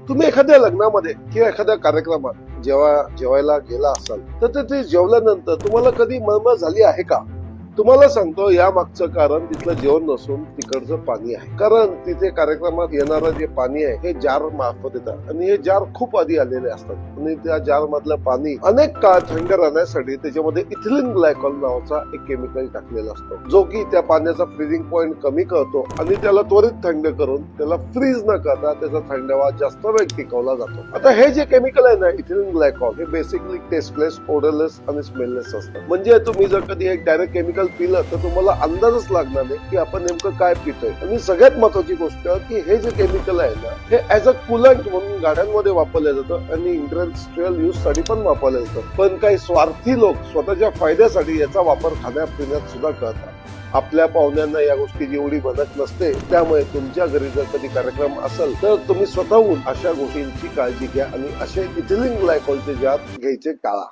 तुम्ही एखाद्या लग्नामध्ये किंवा एखाद्या कार्यक्रमात जेव्हा जेवायला गेला असाल तर ते जेवल्यानंतर तुम्हाला कधी मळमळ झाली आहे का? तुम्हाला सांगतो या मागचं कारण तिथलं जेवण नसून तिकडचं पाणी आहे. कारण तिथे कार्यक्रमात येणारं जे पाणी आहे हे जार मार्फत येतात आणि हे जार खूप आधी आलेले असतात आणि त्या जार मधलं पाणी अनेक काळ थंड राहण्यासाठी त्याच्यामध्ये इथिलीन ग्लायकॉल नावाचा एक केमिकल टाकलेला असतो, जो की त्या पाण्याचा फ्रीजिंग पॉइंट कमी करतो आणि त्याला त्वरित थंड करून त्याला फ्रीज न करता त्याचा थंडावा जास्त वेळ टिकवला जातो. आता हे जे केमिकल आहे ना इथिलीन ग्लायकॉल हे बेसिकली टेस्टलेस, ओडरलेस आणि स्मेललेस असतं. म्हणजे तुम्ही जर कधी एक डायरेक्ट केमिकल पिलं तर तुम्हाला अंदाजच लागणार नाही की आपण नेमकं काय पितोय. आणि सगळ्यात महत्वाची गोष्ट की हे जे केमिकल आहे ना हे ऍज अ कुलंट म्हणून गाड्यांमध्ये वापरलं जातं आणि इंडस्ट्रियल यूज साठी पण वापरलं जातं. पण काही स्वार्थी लोक स्वतःच्या फायद्यासाठी याचा वापर खाण्यापिण्यात सुद्धा करतात. आपल्या पाहुण्यांना या गोष्टीची एवढी मदत नसते, त्यामुळे तुमच्या घरी जर कधी कार्यक्रम असेल तर तुम्ही स्वतःहून अशा गोष्टींची काळजी घ्या आणि असे इथिलीन ग्लायकॉलचे जार घ्यायचे टाळा.